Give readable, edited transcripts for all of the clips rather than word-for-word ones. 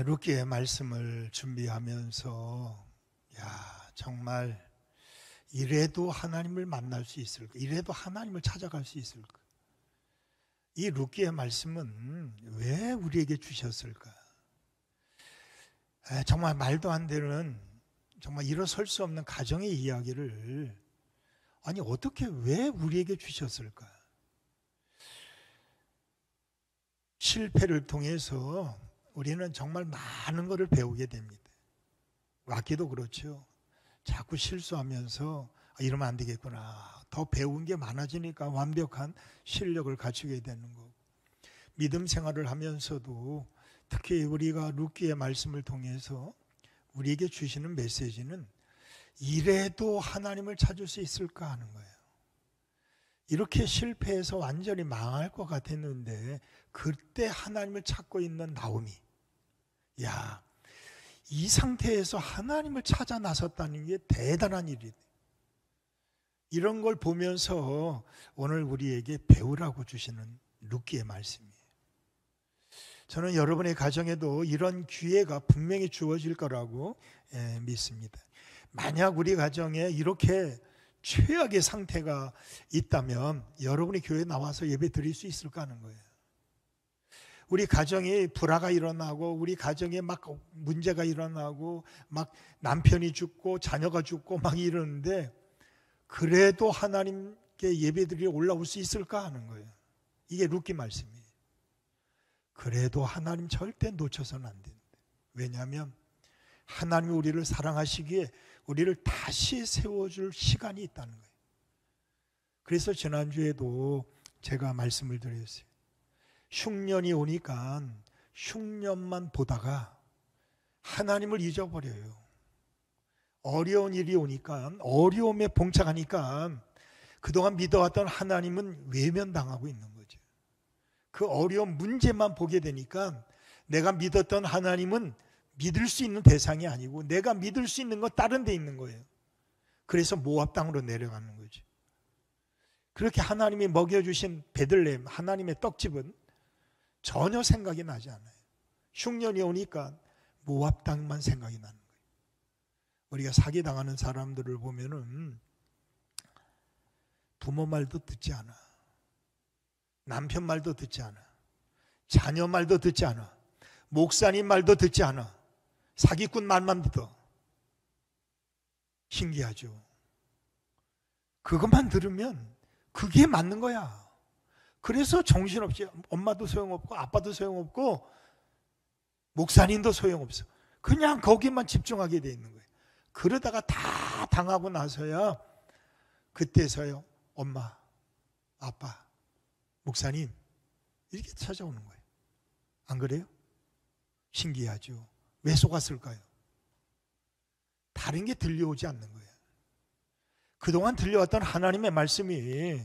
룻기의 말씀을 준비하면서 정말 이래도 하나님을 만날 수 있을까? 이래도 하나님을 찾아갈 수 있을까? 이 룻기의 말씀은 왜 우리에게 주셨을까? 정말 말도 안 되는, 정말 일어설 수 없는 가정의 이야기를 어떻게 왜 우리에게 주셨을까? 실패를 통해서 우리는 정말 많은 것을 배우게 됩니다. 악기도 그렇죠. 자꾸 실수하면서 이러면 안 되겠구나. 더 배운 게 많아지니까 완벽한 실력을 갖추게 되는 거고, 믿음 생활을 하면서도 특히 우리가 룻기의 말씀을 통해서 우리에게 주시는 메시지는 이래도 하나님을 찾을 수 있을까 하는 거예요. 이렇게 실패해서 완전히 망할 것 같았는데 그때 하나님을 찾고 있는 나오미, 이 상태에서 하나님을 찾아 나섰다는 게 대단한 일이에요. 이런 걸 보면서 오늘 우리에게 배우라고 주시는 룻기의 말씀이에요. 저는 여러분의 가정에도 이런 기회가 분명히 주어질 거라고 믿습니다. 만약 우리 가정에 이렇게 최악의 상태가 있다면 여러분이 교회에 나와서 예배 드릴 수 있을까 하는 거예요. 우리 가정에 불화가 일어나고 우리 가정에 막 문제가 일어나고 막 남편이 죽고 자녀가 죽고 막 이러는데 그래도 하나님께 예배드리러 올라올 수 있을까 하는 거예요. 이게 룻기 말씀이에요. 그래도 하나님 절대 놓쳐서는 안 된다. 왜냐하면 하나님이 우리를 사랑하시기에 우리를 다시 세워줄 시간이 있다는 거예요. 그래서 지난주에도 제가 말씀을 드렸어요. 흉년이 오니까 흉년만 보다가 하나님을 잊어버려요. 어려운 일이 오니까, 어려움에 봉착하니까 그동안 믿어왔던 하나님은 외면당하고 있는 거죠. 그 어려운 문제만 보게 되니까 내가 믿었던 하나님은 믿을 수 있는 대상이 아니고 내가 믿을 수 있는 건 다른 데 있는 거예요. 그래서 모압 땅으로 내려가는 거죠. 그렇게 하나님이 먹여주신 베들레헴, 하나님의 떡집은 전혀 생각이 나지 않아요. 흉년이 오니까 모압 땅만 생각이 나는 거예요. 우리가 사기당하는 사람들을 보면은 부모 말도 듣지 않아. 남편 말도 듣지 않아. 자녀 말도 듣지 않아. 목사님 말도 듣지 않아. 사기꾼 말만 듣어. 신기하죠. 그것만 들으면 그게 맞는 거야. 그래서 정신없이 엄마도 소용없고 아빠도 소용없고 목사님도 소용없어. 그냥 거기만 집중하게 돼 있는 거예요. 그러다가 다 당하고 나서야 그때서요 엄마, 아빠, 목사님 이렇게 찾아오는 거예요. 안 그래요? 신기하죠. 왜 속았을까요? 다른 게 들려오지 않는 거예요. 그동안 들려왔던 하나님의 말씀이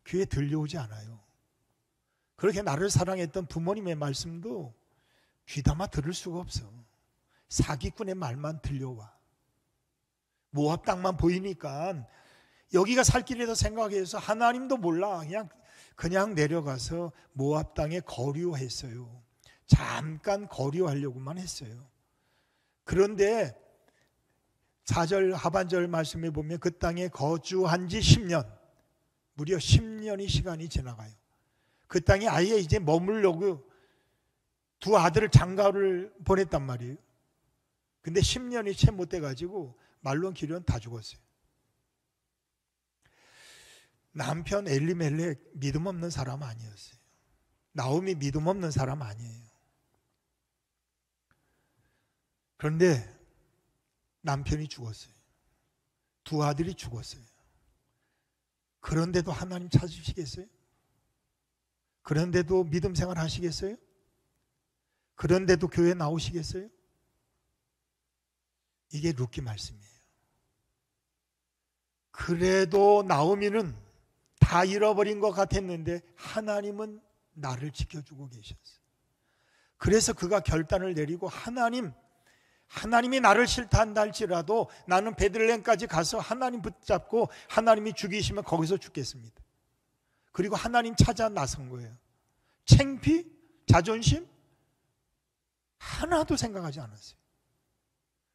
귀에 들려오지 않아요. 그렇게 나를 사랑했던 부모님의 말씀도 귀담아 들을 수가 없어. 사기꾼의 말만 들려와. 모압 땅만 보이니까 여기가 살 길이다 생각해서 하나님도 몰라. 그냥 내려가서 모압 땅에 거류했어요. 잠깐 거류하려고만 했어요. 그런데 4절 하반절 말씀에 보면 그 땅에 거주한 지 10년, 무려 10년의 시간이 지나가요. 그 땅에 아예 이제 머물려고 두 아들을 장가를 보냈단 말이에요. 근데 10년이 채 못 돼가지고 말론 기련 다 죽었어요. 남편 엘리멜렉 믿음 없는 사람 아니었어요. 나오미 믿음 없는 사람 아니에요. 그런데 남편이 죽었어요. 두 아들이 죽었어요. 그런데도 하나님 찾으시겠어요? 그런데도 믿음 생활 하시겠어요? 그런데도 교회 나오시겠어요? 이게 룻기 말씀이에요. 그래도 나오미는 다 잃어버린 것 같았는데 하나님은 나를 지켜주고 계셨어요. 그래서 그가 결단을 내리고 하나님이 나를 싫다한다 할지라도 나는 베들레헴까지 가서 하나님 붙잡고 하나님이 죽이시면 거기서 죽겠습니다. 그리고 하나님 찾아 나선 거예요. 창피? 자존심? 하나도 생각하지 않았어요.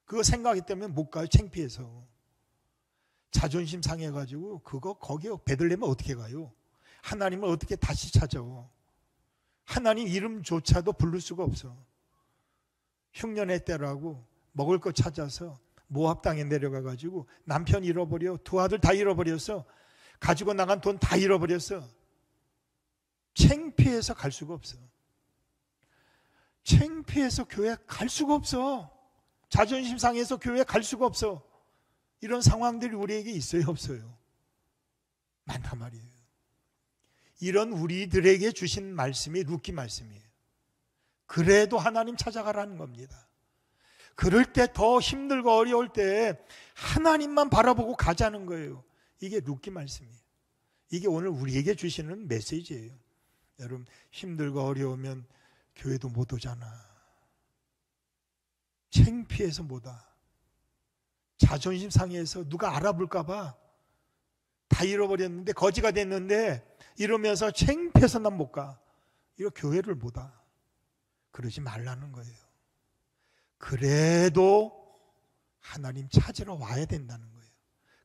그거 생각하기 때문에 못 가요. 창피해서. 자존심 상해가지고 거기에 베들레헴에 어떻게 가요? 하나님을 어떻게 다시 찾아? 하나님 이름조차도 부를 수가 없어. 흉년의 때라고 먹을 거 찾아서 모압 땅에 내려가가지고 남편 잃어버려, 두 아들 다 잃어버렸어. 가지고 나간 돈 다 잃어버렸어. 창피해서 갈 수가 없어. 창피해서 교회 갈 수가 없어. 자존심 상해서 교회 갈 수가 없어. 이런 상황들이 우리에게 있어요, 없어요? 많단 말이에요. 이런 우리들에게 주신 말씀이 룻기 말씀이에요. 그래도 하나님 찾아가라는 겁니다. 그럴 때 더 힘들고 어려울 때 하나님만 바라보고 가자는 거예요. 이게 룻기 말씀이에요. 이게 오늘 우리에게 주시는 메시지예요. 여러분, 힘들고 어려우면 교회도 못 오잖아. 창피해서 못 와. 자존심 상해서 누가 알아볼까 봐 다 잃어버렸는데, 거지가 됐는데 이러면서 창피해서 난 못 가. 이거 교회를 못 와. 그러지 말라는 거예요. 그래도 하나님 찾으러 와야 된다는 거예요.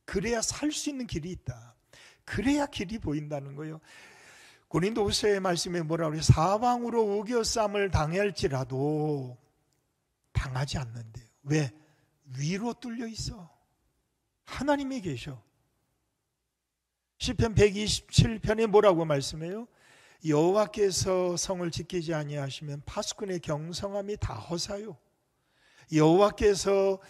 그래야 살 수 있는 길이 있다. 그래야 길이 보인다는 거예요. 고린도후서의 말씀에 뭐라고 그래요? 사방으로 우겨쌈을 당할지라도 당하지 않는데요. 왜? 위로 뚫려 있어. 하나님이 계셔. 시편 127편에 뭐라고 말씀해요? 여호와께서 성을 지키지 아니하시면 파수꾼의 경성함이 다 허사요. 여호와께서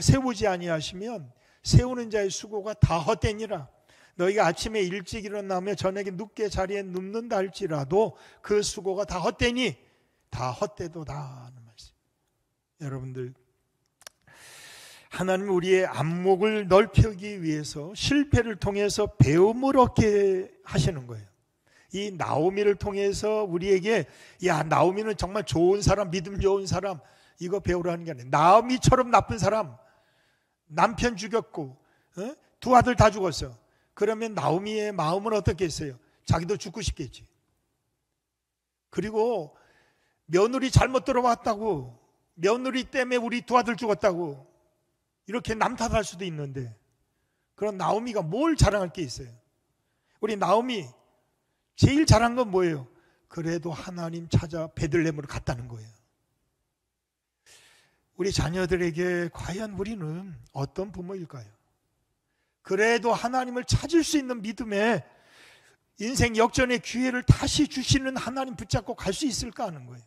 세우지 아니하시면 세우는 자의 수고가 다 헛되니라. 너희가 아침에 일찍 일어나며 저녁에 늦게 자리에 눕는다 할지라도 그 수고가 다 헛되니 다 헛되도다 하는 말씀. 여러분들, 하나님 우리의 안목을 넓히기 위해서 실패를 통해서 배움을 얻게 하시는 거예요. 이 나오미를 통해서 우리에게, 야, 나오미는 정말 좋은 사람, 믿음 좋은 사람, 이거 배우라는 게 아니에요. 나오미처럼 나쁜 사람, 남편 죽였고 두 아들 다 죽었어. 그러면 나오미의 마음은 어떻겠어요? 자기도 죽고 싶겠지. 그리고 며느리 잘못 들어왔다고, 며느리 때문에 우리 두 아들 죽었다고 이렇게 남 탓할 수도 있는데, 그런 나오미가 뭘 자랑할 게 있어요? 우리 나오미 제일 잘한 건 뭐예요? 그래도 하나님 찾아 베들레헴으로 갔다는 거예요. 우리 자녀들에게 과연 우리는 어떤 부모일까요? 그래도 하나님을 찾을 수 있는 믿음에 인생 역전의 기회를 다시 주시는 하나님 붙잡고 갈 수 있을까 하는 거예요.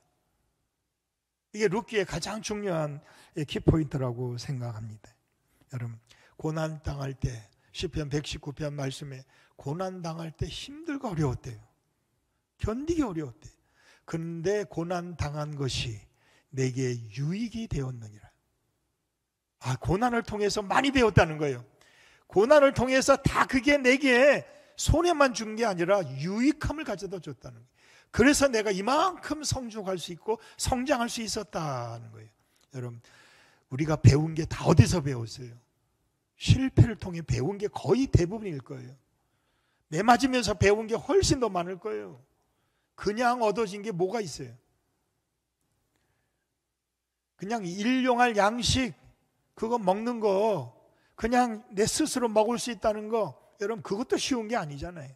이게 룻기의 가장 중요한 키포인트라고 생각합니다. 여러분, 고난당할 때, 시편 119편 말씀에 고난당할 때 힘들고 어려웠대요. 견디기 어려웠대요. 그런데 고난당한 것이 내게 유익이 되었느니라. 고난을 통해서 많이 배웠다는 거예요. 고난을 통해서 다 그게 내게 손해만 준 게 아니라 유익함을 가져다 줬다는 거예요. 그래서 내가 이만큼 성숙할 수 있고 성장할 수 있었다는 거예요. 여러분, 우리가 배운 게 다 어디서 배웠어요? 실패를 통해 배운 게 거의 대부분일 거예요. 매 맞으면서 배운 게 훨씬 더 많을 거예요. 그냥 얻어진 게 뭐가 있어요? 그냥 일용할 양식, 그거 먹는 거, 그냥 내 스스로 먹을 수 있다는 거, 여러분, 그것도 쉬운 게 아니잖아요.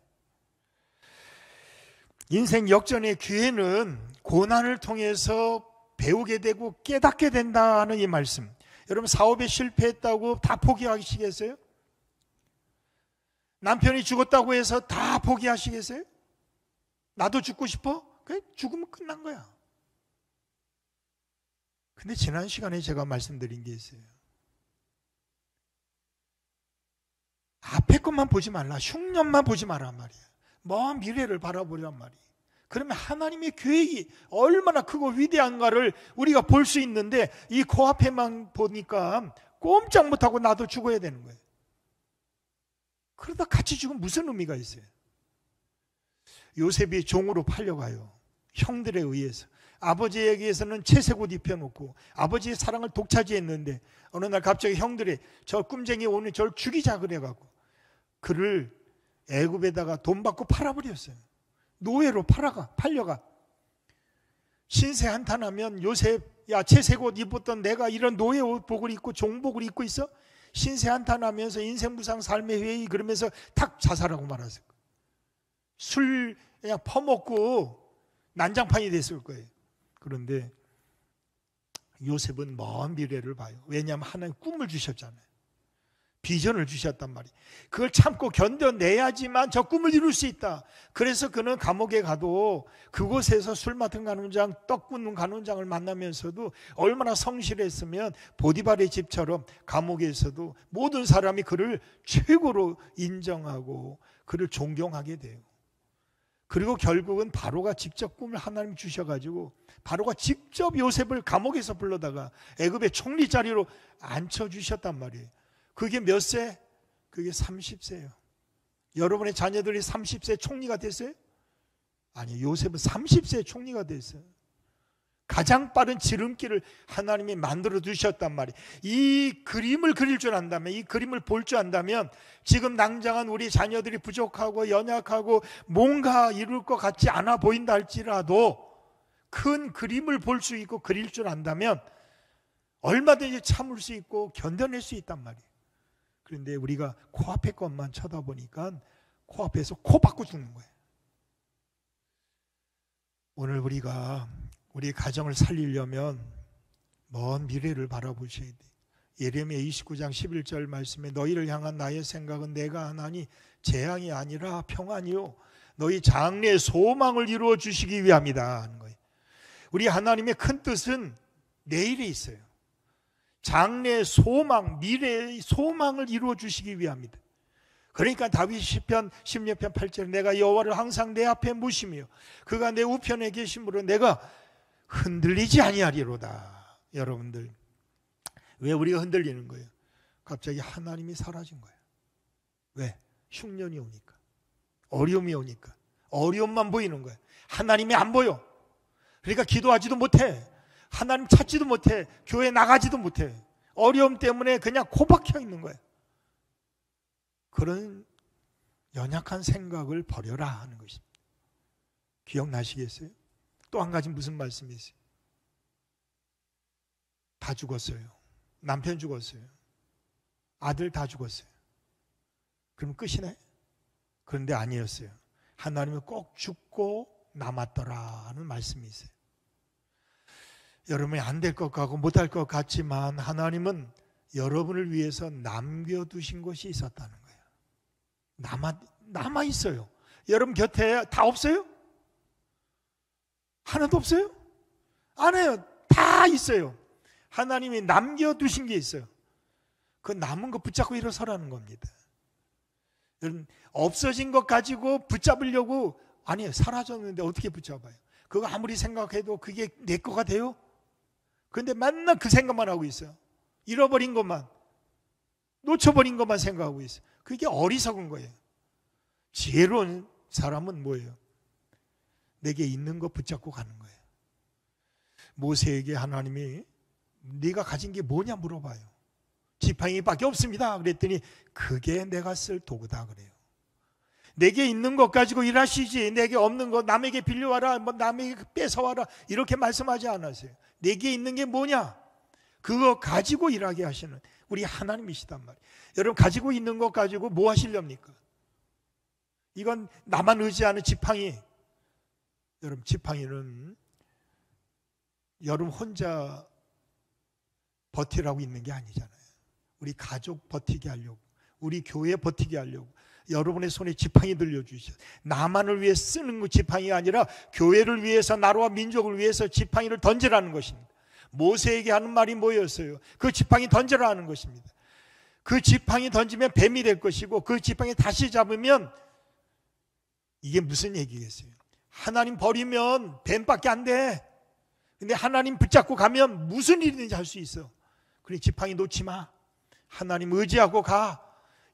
인생 역전의 기회는 고난을 통해서 배우게 되고 깨닫게 된다는 이 말씀. 여러분, 사업에 실패했다고 다 포기하시겠어요? 남편이 죽었다고 해서 다 포기하시겠어요? 나도 죽고 싶어? 그래, 죽으면 끝난 거야. 근데 지난 시간에 제가 말씀드린 게 있어요. 앞에 것만 보지 말라. 흉년만 보지 마란 말이야. 먼 미래를 바라보란 말이야. 그러면 하나님의 계획이 얼마나 크고 위대한가를 우리가 볼 수 있는데, 이 코앞에만 보니까 꼼짝 못하고 나도 죽어야 되는 거예요. 그러다 같이 죽으면 무슨 의미가 있어요? 요셉이 종으로 팔려가요. 형들에 의해서. 아버지에게서는 채색 옷 입혀놓고 아버지의 사랑을 독차지했는데, 어느 날 갑자기 형들이 저 꿈쟁이 오늘 저를 죽이자 그래가지고 그를 애굽에다가 돈 받고 팔아버렸어요. 노예로 팔려가. 신세 한탄하면 요셉 야, 채색 옷 입었던 내가 이런 노예 옷복을 입고 종복을 입고 있어? 신세 한탄하면서 인생 무상 삶의 회의 그러면서 탁 자살하고 말았을 거예요. 술 그냥 퍼먹고 난장판이 됐을 거예요. 그런데 요셉은 먼 미래를 봐요. 왜냐하면 하나님 꿈을 주셨잖아요. 비전을 주셨단 말이에요. 그걸 참고 견뎌내야지만 저 꿈을 이룰 수 있다. 그래서 그는 감옥에 가도 그곳에서 술 맡은 간원장, 떡 굽는 간원장을 만나면서도 얼마나 성실했으면 보디발의 집처럼 감옥에서도 모든 사람이 그를 최고로 인정하고 그를 존경하게 돼요. 그리고 결국은 바로가 직접 꿈을 하나님 주셔가지고 바로가 직접 요셉을 감옥에서 불러다가 애굽의 총리 자리로 앉혀주셨단 말이에요. 그게 몇 세? 그게 30세예요. 여러분의 자녀들이 30세 총리가 됐어요? 아니, 요셉은 30세 총리가 됐어요. 가장 빠른 지름길을 하나님이 만들어 두셨단 말이에요. 이 그림을 그릴 줄 안다면, 이 그림을 볼 줄 안다면 지금 낭장한 우리 자녀들이 부족하고 연약하고 뭔가 이룰 것 같지 않아 보인다 할지라도 큰 그림을 볼 수 있고 그릴 줄 안다면 얼마든지 참을 수 있고 견뎌낼 수 있단 말이에요. 그런데 우리가 코앞의 것만 쳐다보니까 코앞에서 코 박고 죽는 거예요. 오늘 우리가 우리 가정을 살리려면 먼 미래를 바라보셔야 돼요. 예레미야 29장 11절 말씀에 너희를 향한 나의 생각은 내가 하나니 재앙이 아니라 평안이요 너희 장래의 소망을 이루어 주시기 위함이다 하는 거예요. 우리 하나님의 큰 뜻은 내일에 있어요. 장래의 소망, 미래의 소망을 이루어 주시기 위함이다. 그러니까 다윗 시편 16편 8절 내가 여호와를 항상 내 앞에 모시며 그가 내 우편에 계심으로 내가 흔들리지 아니하리로다. 여러분들, 왜 우리가 흔들리는 거예요? 갑자기 하나님이 사라진 거예요. 왜? 흉년이 오니까, 어려움이 오니까, 어려움만 보이는 거예요. 하나님이 안 보여. 그러니까 기도하지도 못해. 하나님 찾지도 못해. 교회 나가지도 못해. 어려움 때문에 그냥 코 박혀 있는 거예요. 그런 연약한 생각을 버려라 하는 것입니다. 기억나시겠어요? 또 한 가지 무슨 말씀이 있어요? 다 죽었어요. 남편 죽었어요. 아들 다 죽었어요. 그럼 끝이네? 그런데 아니었어요. 하나님은 꼭 죽고 남았더라 하는 말씀이 있어요. 여러분이 안 될 것 같고 못할 것 같지만 하나님은 여러분을 위해서 남겨두신 것이 있었다는 거예요. 남아 있어요. 여러분 곁에 다 없어요? 하나도 없어요? 안 해요. 다 있어요. 하나님이 남겨두신 게 있어요. 그 남은 거 붙잡고 일어서라는 겁니다. 여러분, 없어진 것 가지고 붙잡으려고, 아니에요. 사라졌는데 어떻게 붙잡아요? 그거 아무리 생각해도 그게 내 거가 돼요? 그런데 맨날 그 생각만 하고 있어요. 잃어버린 것만, 놓쳐버린 것만 생각하고 있어요. 그게 어리석은 거예요. 지혜로운 사람은 뭐예요? 내게 있는 거 붙잡고 가는 거예요. 모세에게 하나님이 네가 가진 게 뭐냐 물어봐요. 지팡이밖에 없습니다. 그랬더니 그게 내가 쓸 도구다 그래요. 내게 있는 것 가지고 일하시지 내게 없는 거 남에게 빌려와라, 뭐 남에게 뺏어와라 이렇게 말씀하지 않았어요. 내게 있는 게 뭐냐? 그거 가지고 일하게 하시는 우리 하나님이시단 말이에요. 여러분 가지고 있는 것 가지고 뭐 하시렵니까? 이건 나만 의지하는 지팡이. 여러분 지팡이는 여러분 혼자 버티라고 있는 게 아니잖아요. 우리 가족 버티게 하려고, 우리 교회 버티게 하려고 여러분의 손에 지팡이 들려주셨어요. 나만을 위해 쓰는 그 지팡이가 아니라 교회를 위해서, 나라와 민족을 위해서 지팡이를 던지라는 것입니다. 모세에게 하는 말이 뭐였어요? 그 지팡이 던져라는 것입니다. 그 지팡이 던지면 뱀이 될 것이고 그 지팡이 다시 잡으면, 이게 무슨 얘기겠어요? 하나님 버리면 뱀밖에 안 돼. 근데 하나님 붙잡고 가면 무슨 일이든지 할 수 있어. 그러니 지팡이 놓지 마. 하나님 의지하고 가.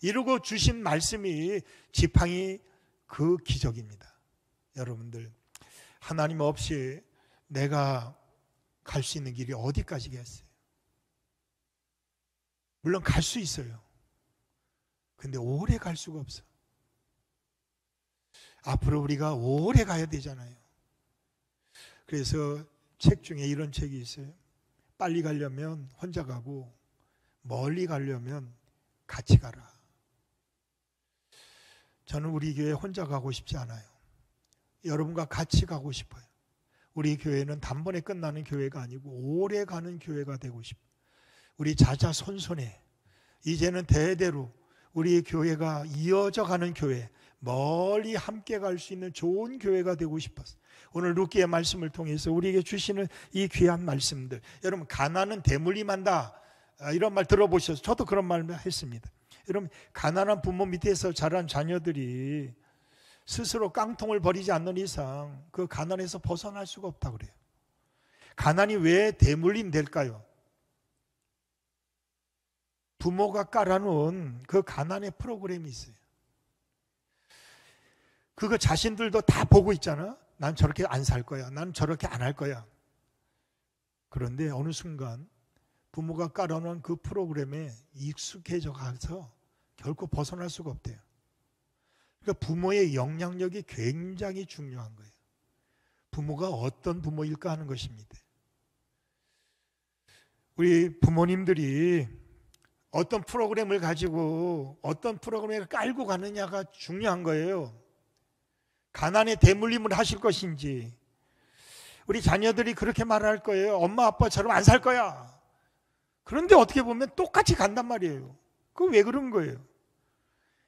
이러고 주신 말씀이 지팡이 그 기적입니다. 여러분들, 하나님 없이 내가 갈 수 있는 길이 어디까지겠어요? 물론 갈 수 있어요. 근데 오래 갈 수가 없어. 앞으로 우리가 오래 가야 되잖아요. 그래서 책 중에 이런 책이 있어요. 빨리 가려면 혼자 가고 멀리 가려면 같이 가라. 저는 우리 교회 혼자 가고 싶지 않아요. 여러분과 같이 가고 싶어요. 우리 교회는 단번에 끝나는 교회가 아니고 오래 가는 교회가 되고 싶어요. 우리 자자손손에 이제는 대대로 우리 교회가 이어져 가는 교회, 멀리 함께 갈 수 있는 좋은 교회가 되고 싶었어요. 오늘 룻기의 말씀을 통해서 우리에게 주시는 이 귀한 말씀들, 여러분 가난은 대물림한다 이런 말 들어보셔서 저도 그런 말 했습니다. 여러분 가난한 부모 밑에서 자란 자녀들이 스스로 깡통을 버리지 않는 이상 그 가난에서 벗어날 수가 없다고 그래요. 가난이 왜 대물림 될까요? 부모가 깔아놓은 그 가난의 프로그램이 있어요. 그거 자신들도 다 보고 있잖아. 난 저렇게 안 살 거야. 난 저렇게 안 할 거야. 그런데 어느 순간 부모가 깔아놓은 그 프로그램에 익숙해져 가서 결코 벗어날 수가 없대요. 그러니까 부모의 영향력이 굉장히 중요한 거예요. 부모가 어떤 부모일까 하는 것입니다. 우리 부모님들이 어떤 프로그램을 가지고 어떤 프로그램을 깔고 가느냐가 중요한 거예요. 가난의 대물림을 하실 것인지, 우리 자녀들이 그렇게 말할 거예요. 엄마 아빠처럼 안 살 거야. 그런데 어떻게 보면 똑같이 간단 말이에요. 그거 왜 그런 거예요?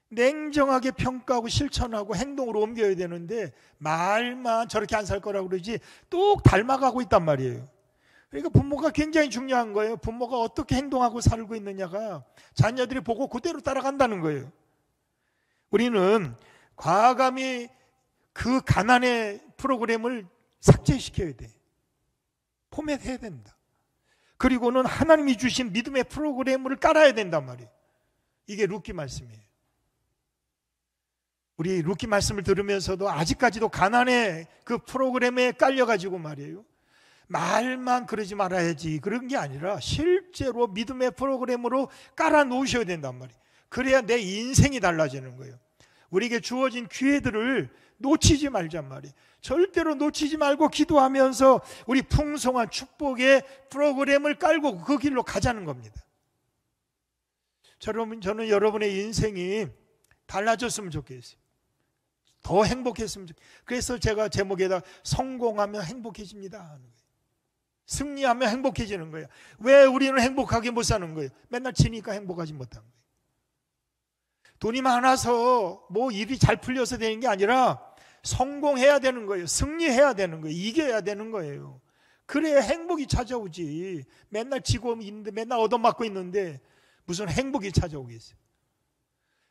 냉정하게 평가하고 실천하고 행동으로 옮겨야 되는데 말만 저렇게 안 살 거라고 그러지 똑 닮아가고 있단 말이에요. 그러니까 부모가 굉장히 중요한 거예요. 부모가 어떻게 행동하고 살고 있느냐가 자녀들이 보고 그대로 따라간다는 거예요. 우리는 과감히 그 가난의 프로그램을 삭제시켜야 돼. 포맷해야 된다. 그리고는 하나님이 주신 믿음의 프로그램을 깔아야 된단 말이에요. 이게 룻기 말씀이에요. 우리 룻기 말씀을 들으면서도 아직까지도 가난의 그 프로그램에 깔려가지고 말이에요. 말만 그러지 말아야지 그런 게 아니라 실제로 믿음의 프로그램으로 깔아 놓으셔야 된단 말이에요. 그래야 내 인생이 달라지는 거예요. 우리에게 주어진 기회들을 놓치지 말잔 말이에요. 절대로 놓치지 말고 기도하면서 우리 풍성한 축복의 프로그램을 깔고 그 길로 가자는 겁니다. 저는 여러분의 인생이 달라졌으면 좋겠어요. 더 행복했으면 좋겠어요. 그래서 제가 제목에다 성공하면 행복해집니다 하는 거예요. 승리하면 행복해지는 거예요. 왜 우리는 행복하게 못 사는 거예요? 맨날 지니까 행복하지 못한 거예요. 돈이 많아서 뭐 일이 잘 풀려서 되는 게 아니라 성공해야 되는 거예요. 승리해야 되는 거예요. 이겨야 되는 거예요. 그래야 행복이 찾아오지. 맨날 지고 있는데 맨날 얻어맞고 있는데 무슨 행복이 찾아오겠어요.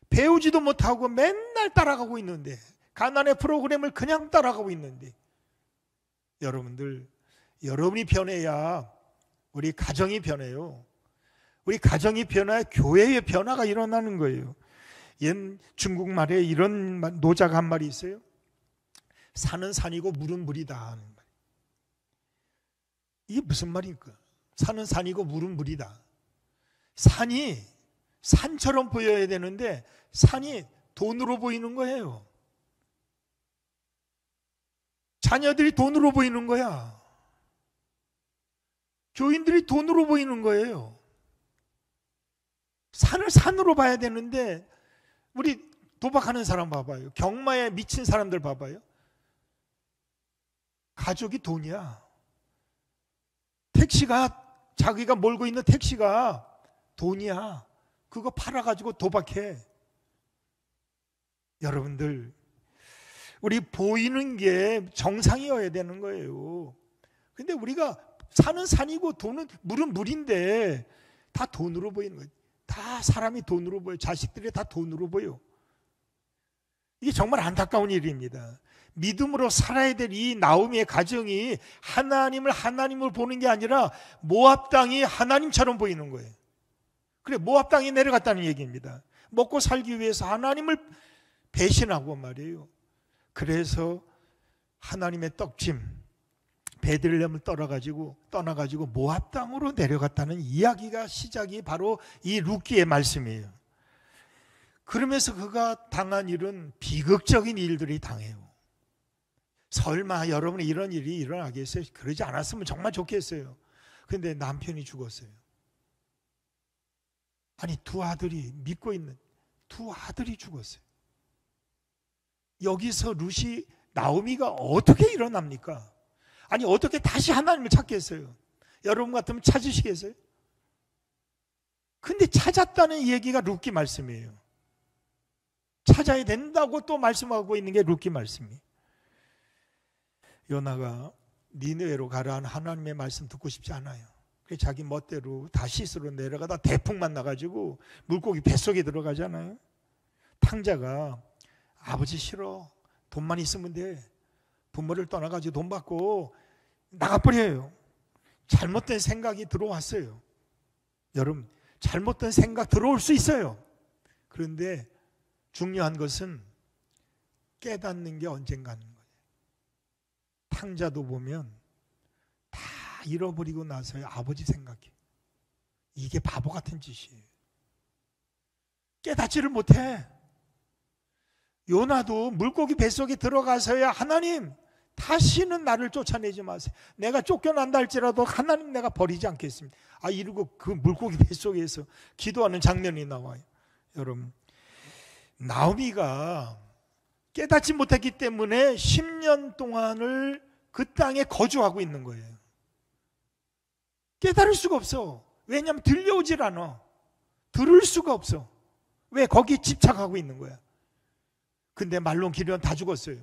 배우지도 못하고 맨날 따라가고 있는데 가난의 프로그램을 그냥 따라가고 있는데 여러분이 변해야 우리 가정이 변해요. 우리 가정이 변해야 교회의 변화가 일어나는 거예요. 옛 중국말에 이런 노자가 한 말이 있어요. 산은 산이고 물은 물이다 하는 말. 이게 무슨 말입니까? 산은 산이고 물은 물이다. 산이 산처럼 보여야 되는데 산이 돈으로 보이는 거예요. 자녀들이 돈으로 보이는 거야. 교인들이 돈으로 보이는 거예요. 산을 산으로 봐야 되는데 우리 도박하는 사람 봐봐요. 경마에 미친 사람들 봐봐요. 가족이 돈이야. 자기가 몰고 있는 택시가 돈이야. 그거 팔아가지고 도박해. 여러분들, 우리 보이는 게 정상이어야 되는 거예요. 근데 우리가 산은 산이고 물은 물인데 다 돈으로 보이는 거예요. 다 사람이 돈으로 보여요. 자식들이 다 돈으로 보여. 이게 정말 안타까운 일입니다. 믿음으로 살아야 될 이 나오미의 가정이 하나님을 보는 게 아니라 모압 땅이 하나님처럼 보이는 거예요. 그래, 모압 땅에 내려갔다는 얘기입니다. 먹고 살기 위해서 하나님을 배신하고 말이에요. 그래서 하나님의 떡짐 베들레헴을 떠나가지고 모압 땅으로 내려갔다는 이야기가 시작이 바로 이 룻기의 말씀이에요. 그러면서 그가 당한 일은 비극적인 일들이 당해요. 설마 여러분이 이런 일이 일어나겠어요? 그러지 않았으면 정말 좋겠어요. 그런데 남편이 죽었어요. 아니, 두 아들이, 믿고 있는 두 아들이 죽었어요. 여기서 룻이, 나오미가 어떻게 일어납니까? 아니, 어떻게 다시 하나님을 찾겠어요? 여러분 같으면 찾으시겠어요? 근데 찾았다는 얘기가 룻기 말씀이에요. 찾아야 된다고 또 말씀하고 있는 게 룻기 말씀이에요. 요나가 니느웨로 가라는 하나님의 말씀 듣고 싶지 않아요. 그래서 자기 멋대로 다시스로 내려가다 대풍 만나가지고 물고기 뱃속에 들어가잖아요. 탕자가 아버지 싫어, 돈만 있으면 돼, 부모를 떠나가지고 돈 받고 나가버려요. 잘못된 생각이 들어왔어요. 여러분, 잘못된 생각 들어올 수 있어요. 그런데 중요한 것은 깨닫는 게 언젠가는 거예요. 탕자도 보면 다 잃어버리고 나서야 아버지 생각해. 이게 바보 같은 짓이에요. 깨닫지를 못해. 요나도 물고기 뱃속에 들어가서야 하나님, 다시는 나를 쫓아내지 마세요. 내가 쫓겨난다 할지라도 하나님 내가 버리지 않겠습니다. 이러고 그 물고기 뱃속에서 기도하는 장면이 나와요. 여러분, 나오미가 깨닫지 못했기 때문에 10년 동안을 그 땅에 거주하고 있는 거예요. 깨달을 수가 없어. 왜냐하면 들려오질 않아. 들을 수가 없어. 왜? 거기에 집착하고 있는 거야. 근데 말론 기르원 다 죽었어요.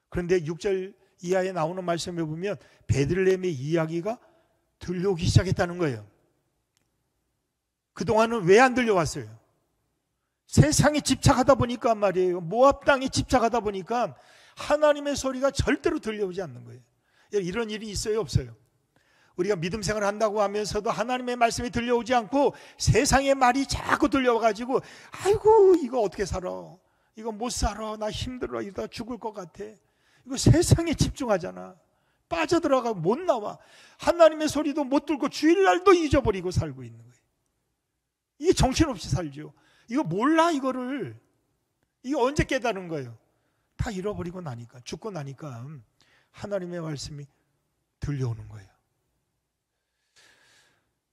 그런데 6절 이하에 나오는 말씀에 보면 베들레헴의 이야기가 들려오기 시작했다는 거예요. 그동안은 왜 안 들려왔어요? 세상에 집착하다 보니까 말이에요. 모압 땅에 집착하다 보니까 하나님의 소리가 절대로 들려오지 않는 거예요. 이런 일이 있어요, 없어요? 우리가 믿음 생활을 한다고 하면서도 하나님의 말씀이 들려오지 않고 세상의 말이 자꾸 들려와가지고 아이고 이거 어떻게 살아, 이거 못 살아, 나 힘들어, 이러다 죽을 것 같아. 이거 세상에 집중하잖아. 빠져들어가고 못 나와. 하나님의 소리도 못 들고 주일날도 잊어버리고 살고 있는 거예요. 이게 정신없이 살죠. 이거 몰라, 이거를. 이거 언제 깨달은 거예요? 다 잃어버리고 나니까, 죽고 나니까 하나님의 말씀이 들려오는 거예요.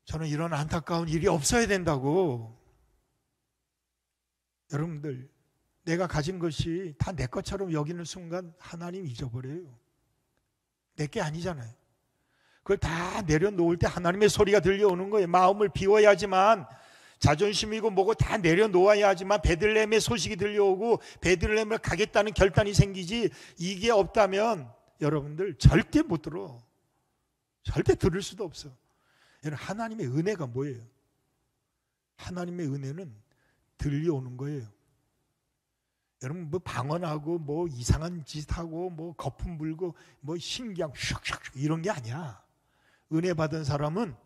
저는 이런 안타까운 일이 없어야 된다고. 여러분들, 내가 가진 것이 다 내 것처럼 여기는 순간 하나님 잊어버려요. 내 게 아니잖아요. 그걸 다 내려놓을 때 하나님의 소리가 들려오는 거예요. 마음을 비워야 하지만, 자존심이고 뭐고 다 내려놓아야 하지만 베들레헴의 소식이 들려오고 베들레헴을 가겠다는 결단이 생기지, 이게 없다면 여러분들 절대 못 들어. 절대 들을 수도 없어. 여러분, 하나님의 은혜가 뭐예요? 하나님의 은혜는 들려오는 거예요. 여러분, 뭐 방언하고 뭐 이상한 짓하고 뭐 거품 불고 뭐 신기한 슉슉 이런 게 아니야. 은혜 받은 사람은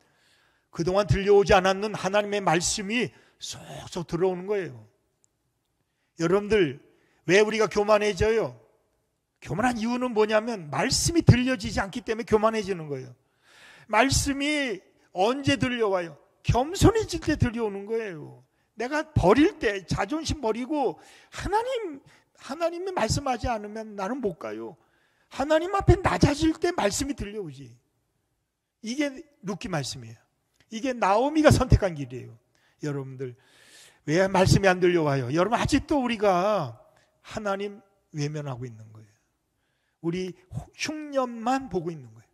그동안 들려오지 않았는 하나님의 말씀이 쏙쏙 들어오는 거예요. 여러분들, 왜 우리가 교만해져요? 교만한 이유는 뭐냐면 말씀이 들려지지 않기 때문에 교만해지는 거예요. 말씀이 언제 들려와요? 겸손해질 때 들려오는 거예요. 내가 버릴 때, 자존심 버리고 하나님이 말씀하지 않으면 나는 못 가요. 하나님 앞에 낮아질 때 말씀이 들려오지. 이게 룻기 말씀이에요. 이게 나오미가 선택한 길이에요. 여러분들, 왜 말씀이 안 들려와요? 여러분, 아직도 우리가 하나님 외면하고 있는 거예요. 우리 흉년만 보고 있는 거예요.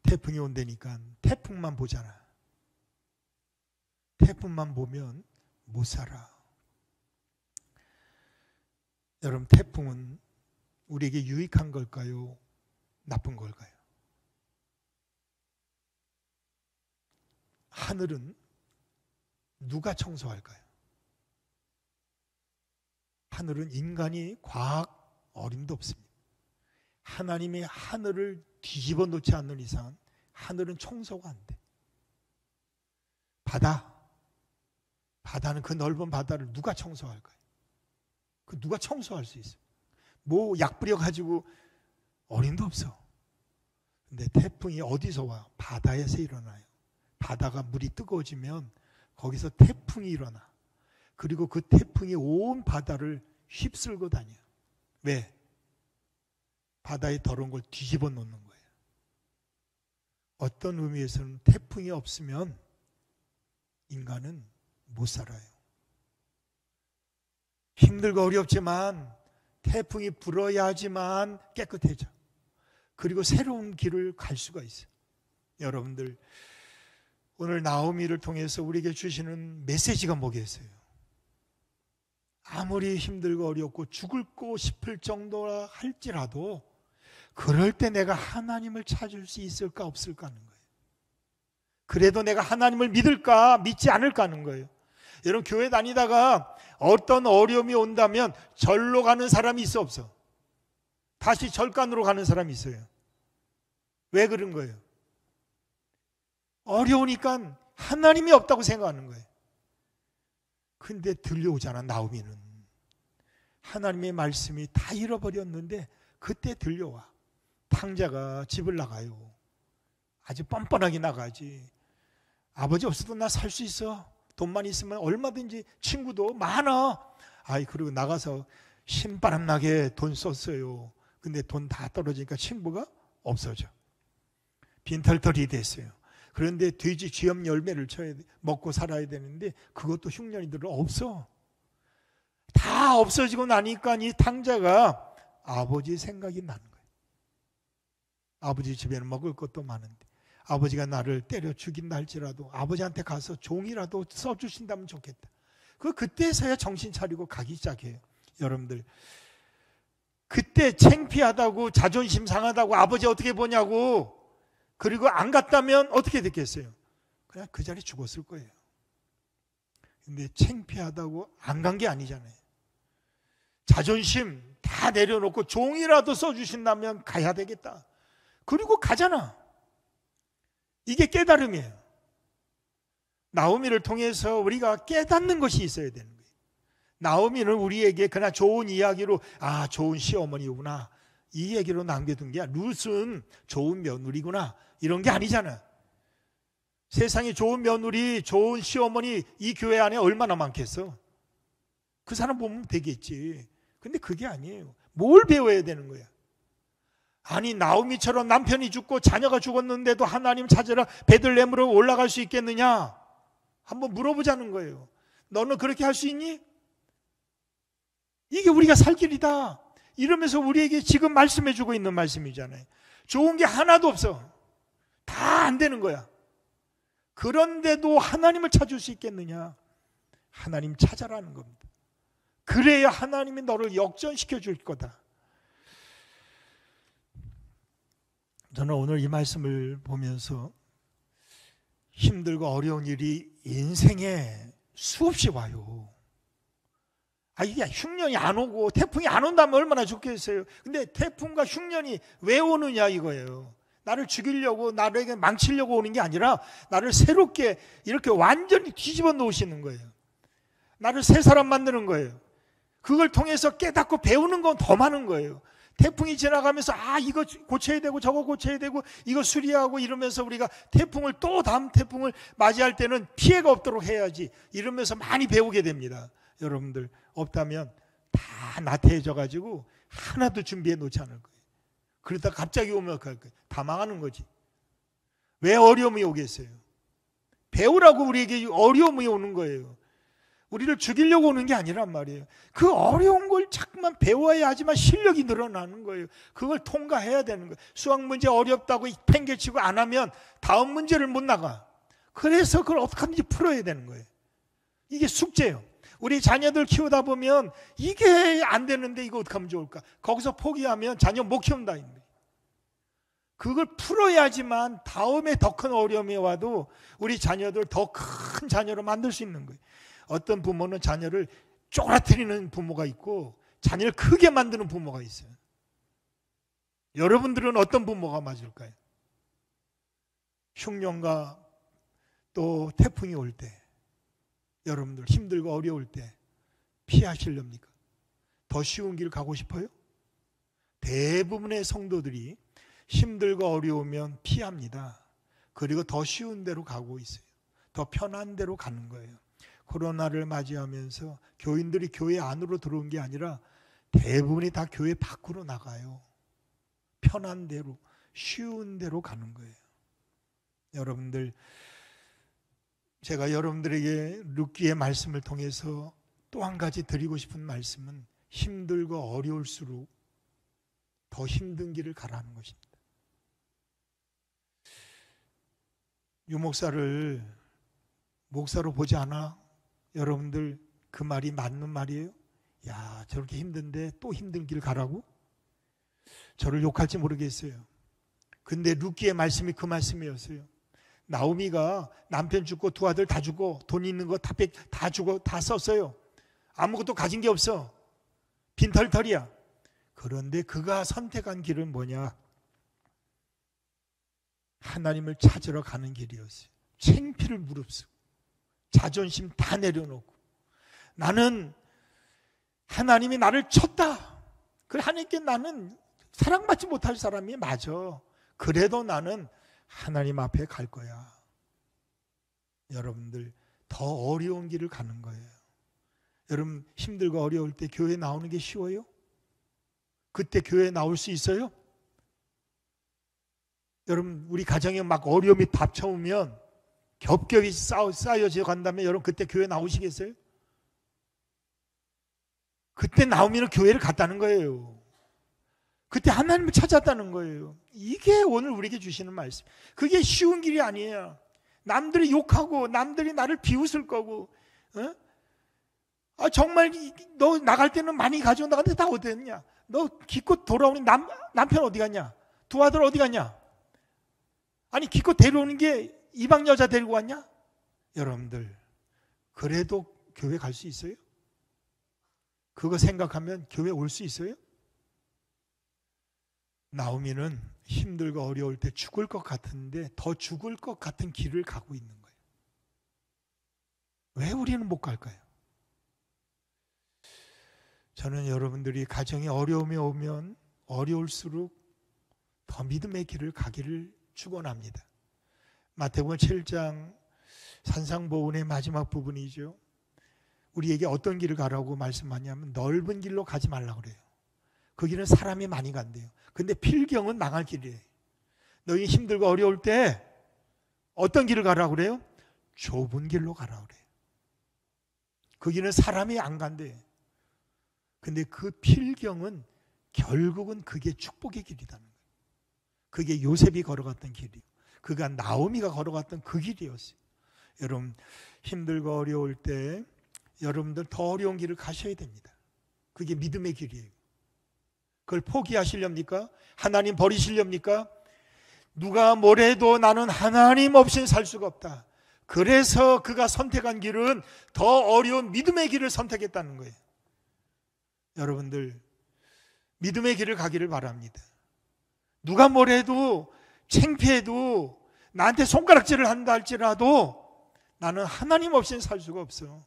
태풍이 온다니까 태풍만 보잖아. 태풍만 보면 못 살아. 여러분, 태풍은 우리에게 유익한 걸까요? 나쁜 걸까요? 하늘은 누가 청소할까요? 하늘은 인간이 과학 어림도 없습니다. 하나님이 하늘을 뒤집어 놓지 않는 이상 하늘은 청소가 안 돼. 바다는 그 넓은 바다를 누가 청소할까요? 그 누가 청소할 수 있어요? 뭐 약 뿌려가지고 어림도 없어. 근데 태풍이 어디서 와? 바다에서 일어나요. 바다가 물이 뜨거워지면 거기서 태풍이 일어나. 그리고 그 태풍이 온 바다를 휩쓸고 다녀요. 왜? 바다에 더러운 걸 뒤집어 놓는 거예요. 어떤 의미에서는 태풍이 없으면 인간은 못 살아요. 힘들고 어렵지만 태풍이 불어야지만 깨끗해져. 그리고 새로운 길을 갈 수가 있어요. 여러분들, 오늘 나오미를 통해서 우리에게 주시는 메시지가 뭐겠어요? 아무리 힘들고 어렵고 죽고 싶을 정도라 할지라도 그럴 때 내가 하나님을 찾을 수 있을까 없을까 하는 거예요. 그래도 내가 하나님을 믿을까 믿지 않을까 하는 거예요. 여러분, 교회 다니다가 어떤 어려움이 온다면 절로 가는 사람이 있어 없어? 다시 절간으로 가는 사람이 있어요. 왜 그런 거예요? 어려우니까 하나님이 없다고 생각하는 거예요. 근데 들려오잖아. 나오미는 하나님의 말씀이 다 잃어버렸는데 그때 들려와. 탕자가 집을 나가요. 아주 뻔뻔하게 나가지. 아버지 없어도 나 살 수 있어. 돈만 있으면 얼마든지. 친구도 많아. 그리고 나가서 신바람 나게 돈 썼어요. 근데 돈 다 떨어지니까 친구가 없어져. 빈털털이 됐어요. 그런데 돼지 쥐염 열매를 쳐야 돼. 먹고 살아야 되는데 그것도 흉년이들은 없어. 다 없어지고 나니까 이 탕자가 아버지 생각이 나는 거예요. 아버지 집에는 먹을 것도 많은데 아버지가 나를 때려 죽인다 할지라도 아버지한테 가서 종이라도 써주신다면 좋겠다. 그때서야 정신 차리고 가기 시작해요. 여러분들, 그때 창피하다고 자존심 상하다고 아버지 어떻게 보냐고 그리고 안 갔다면 어떻게 됐겠어요? 그냥 그 자리에 죽었을 거예요. 근데 창피하다고 안 간 게 아니잖아요. 자존심 다 내려놓고 종이라도 써주신다면 가야 되겠다. 그리고 가잖아. 이게 깨달음이에요. 나오미를 통해서 우리가 깨닫는 것이 있어야 되는 거예요. 나오미는 우리에게 그냥 좋은 이야기로 좋은 시어머니구나 이 얘기로 남겨둔 게 아니라 룻은 좋은 며느리구나 이런 게 아니잖아. 세상에 좋은 며느리, 좋은 시어머니 이 교회 안에 얼마나 많겠어. 그 사람 보면 되겠지. 근데 그게 아니에요. 뭘 배워야 되는 거야? 나오미처럼 남편이 죽고 자녀가 죽었는데도 하나님 찾으라 베들레헴으로 올라갈 수 있겠느냐? 한번 물어보자는 거예요. 너는 그렇게 할 수 있니? 이게 우리가 살 길이다. 이러면서 우리에게 지금 말씀해주고 있는 말씀이잖아요. 좋은 게 하나도 없어. 다 안 되는 거야. 그런데도 하나님을 찾을 수 있겠느냐? 하나님 찾아라는 겁니다. 그래야 하나님이 너를 역전시켜 줄 거다. 저는 오늘 이 말씀을 보면서 힘들고 어려운 일이 인생에 수없이 와요. 이게 흉년이 안 오고 태풍이 안 온다면 얼마나 좋겠어요. 근데 태풍과 흉년이 왜 오느냐 이거예요. 나를 죽이려고 나에게 망치려고 오는 게 아니라 나를 새롭게 이렇게 완전히 뒤집어 놓으시는 거예요. 나를 새 사람 만드는 거예요. 그걸 통해서 깨닫고 배우는 건 더 많은 거예요. 태풍이 지나가면서 이거 고쳐야 되고 저거 고쳐야 되고 이거 수리하고 이러면서 우리가 태풍을 또 다음 태풍을 맞이할 때는 피해가 없도록 해야지 이러면서 많이 배우게 됩니다. 여러분들 없다면 다 나태해져 가지고 하나도 준비해 놓지 않을 거예요. 그러다 갑자기 오면 다 망하는 거지. 왜 어려움이 오겠어요? 배우라고 우리에게 어려움이 오는 거예요. 우리를 죽이려고 오는 게 아니란 말이에요. 그 어려운 걸 자꾸만 배워야 하지만 실력이 늘어나는 거예요. 그걸 통과해야 되는 거예요. 수학 문제 어렵다고 팽개치고 안 하면 다음 문제를 못 나가. 그래서 그걸 어떻게 하든지 풀어야 되는 거예요. 이게 숙제예요. 우리 자녀들 키우다 보면 이게 안 되는데 이거 어떻게 하면 좋을까? 거기서 포기하면 자녀 못 키운다. 그걸 풀어야지만 다음에 더 큰 어려움이 와도 우리 자녀들 더 큰 자녀로 만들 수 있는 거예요. 어떤 부모는 자녀를 쪼그라뜨리는 부모가 있고 자녀를 크게 만드는 부모가 있어요. 여러분들은 어떤 부모가 맞을까요? 흉년과 또 태풍이 올 때 여러분들 힘들고 어려울 때 피하시렵니까? 더 쉬운 길 가고 싶어요? 대부분의 성도들이 힘들고 어려우면 피합니다. 그리고 더 쉬운 데로 가고 있어요. 더 편한 데로 가는 거예요. 코로나를 맞이하면서 교인들이 교회 안으로 들어온 게 아니라 대부분이 다 교회 밖으로 나가요. 편한 데로, 쉬운 데로 가는 거예요. 여러분들, 제가 여러분들에게 룻기의 말씀을 통해서 또 한 가지 드리고 싶은 말씀은 힘들고 어려울수록 더 힘든 길을 가라는 것입니다. 유 목사를 목사로 보지 않아? 여러분들 그 말이 맞는 말이에요? 야, 저렇게 힘든데 또 힘든 길 가라고? 저를 욕할지 모르겠어요. 근데 룻기의 말씀이 그 말씀이었어요. 나오미가 남편 죽고 두 아들 다 죽고 돈 있는 거 다 주고 다 썼어요. 아무것도 가진 게 없어. 빈털털이야. 그런데 그가 선택한 길은 뭐냐? 하나님을 찾으러 가는 길이었어요. 창피를 무릅쓰고 자존심 다 내려놓고 나는 하나님이 나를 쳤다. 그 하나님께 나는 사랑받지 못할 사람이 맞아. 그래도 나는 하나님 앞에 갈 거야. 여러분들 더 어려운 길을 가는 거예요. 여러분 힘들고 어려울 때 교회 나오는 게 쉬워요? 그때 교회 나올 수 있어요? 여러분 우리 가정에 막 어려움이 닥쳐오면 겹겹이 쌓여져 간다면 여러분 그때 교회 나오시겠어요? 그때 나오면 교회를 갔다는 거예요. 그때 하나님을 찾았다는 거예요. 이게 오늘 우리에게 주시는 말씀. 그게 쉬운 길이 아니에요. 남들이 욕하고 남들이 나를 비웃을 거고 정말 너 나갈 때는 많이 가져온다. 근데 다 어디 갔냐? 너 기껏 돌아오니 남편 어디 갔냐? 두 아들 어디 갔냐? 아니 기껏 데려오는 게 이방 여자 데리고 왔냐? 여러분들 그래도 교회 갈 수 있어요? 그거 생각하면 교회 올 수 있어요? 나오미는 힘들고 어려울 때 죽을 것 같은데 더 죽을 것 같은 길을 가고 있는 거예요. 왜 우리는 못 갈까요? 저는 여러분들이 가정에 어려움이 오면 어려울수록 더 믿음의 길을 가기를 축원합니다. 마태복음 7장 산상보훈의 마지막 부분이죠. 우리에게 어떤 길을 가라고 말씀하냐면 넓은 길로 가지 말라고 그래요. 그 길은 사람이 많이 간대요. 근데 필경은 망할 길이에요. 너희 힘들고 어려울 때 어떤 길을 가라고 그래요? 좁은 길로 가라고 그래요. 그 길은 사람이 안 간대요. 근데 그 필경은 결국은 그게 축복의 길이라는 거예요. 그게 요셉이 걸어갔던 길이고 그가 나오미가 걸어갔던 그 길이었어요. 여러분 힘들고 어려울 때 여러분들 더 어려운 길을 가셔야 됩니다. 그게 믿음의 길이에요. 그걸 포기하시렵니까? 하나님 버리시렵니까? 누가 뭐래도 나는 하나님 없이는 살 수가 없다. 그래서 그가 선택한 길은 더 어려운 믿음의 길을 선택했다는 거예요. 여러분들 믿음의 길을 가기를 바랍니다. 누가 뭐래도 창피해도 나한테 손가락질을 한다 할지라도 나는 하나님 없이는 살 수가 없어.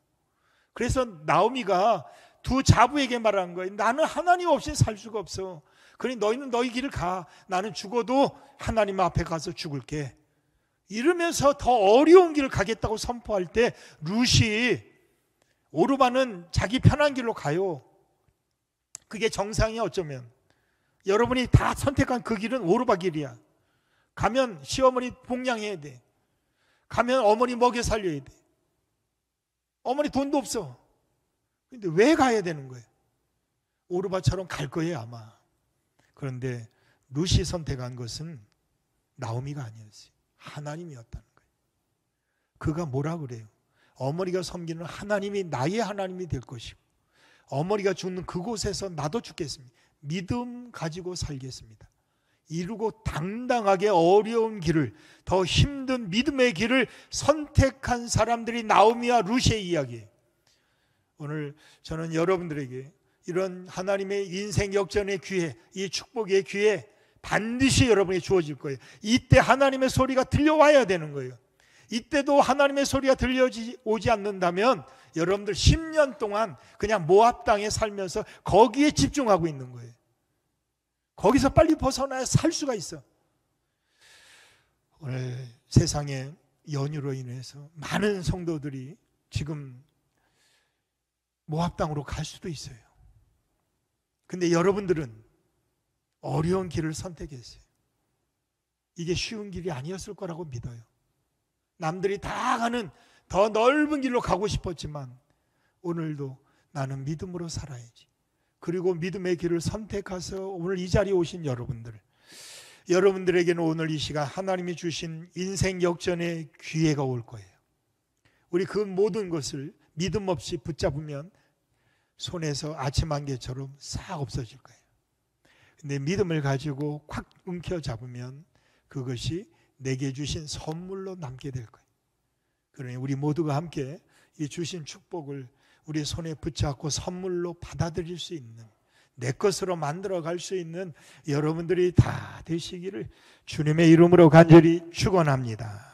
그래서 나오미가 두 자부에게 말한 거예요. 나는 하나님 없이는 살 수가 없어. 그러니 너희는 너희 길을 가. 나는 죽어도 하나님 앞에 가서 죽을게. 이러면서 더 어려운 길을 가겠다고 선포할 때 룻이 오르바는 자기 편한 길로 가요. 그게 정상이 어쩌면. 여러분이 다 선택한 그 길은 오르바 길이야. 가면 시어머니 봉양해야 돼. 가면 어머니 먹여 살려야 돼. 어머니 돈도 없어. 근데 왜 가야 되는 거예요? 오르바처럼 갈 거예요 아마. 그런데 룻이 선택한 것은 나오미가 아니었어요. 하나님이었다는 거예요. 그가 뭐라 그래요? 어머니가 섬기는 하나님이 나의 하나님이 될 것이고 어머니가 죽는 그곳에서 나도 죽겠습니다. 믿음 가지고 살겠습니다. 이루고 당당하게 어려운 길을, 더 힘든 믿음의 길을 선택한 사람들이 나오미와 룻의 이야기예요. 오늘 저는 여러분들에게 이런 하나님의 인생 역전의 기회, 이 축복의 기회 반드시 여러분이 주어질 거예요. 이때 하나님의 소리가 들려와야 되는 거예요. 이때도 하나님의 소리가 들려오지 않는다면 여러분들 10년 동안 그냥 모압 땅에 살면서 거기에 집중하고 있는 거예요. 거기서 빨리 벗어나야 살 수가 있어. 오늘 세상에 연유로 인해서 많은 성도들이 지금 모압 땅으로 갈 수도 있어요. 근데 여러분들은 어려운 길을 선택했어요. 이게 쉬운 길이 아니었을 거라고 믿어요. 남들이 다 가는 더 넓은 길로 가고 싶었지만 오늘도 나는 믿음으로 살아야지. 그리고 믿음의 길을 선택해서 오늘 이 자리에 오신 여러분들에게는 오늘 이 시간 하나님이 주신 인생 역전의 기회가 올 거예요. 우리 그 모든 것을 믿음 없이 붙잡으면 손에서 아침 안개처럼 싹 없어질 거예요. 근데 믿음을 가지고 콱 움켜 잡으면 그것이 내게 주신 선물로 남게 될 거예요. 그러니 우리 모두가 함께 이 주신 축복을 우리 손에 붙잡고 선물로 받아들일 수 있는, 내 것으로 만들어 갈 수 있는 여러분들이 다 되시기를 주님의 이름으로 간절히 축원합니다.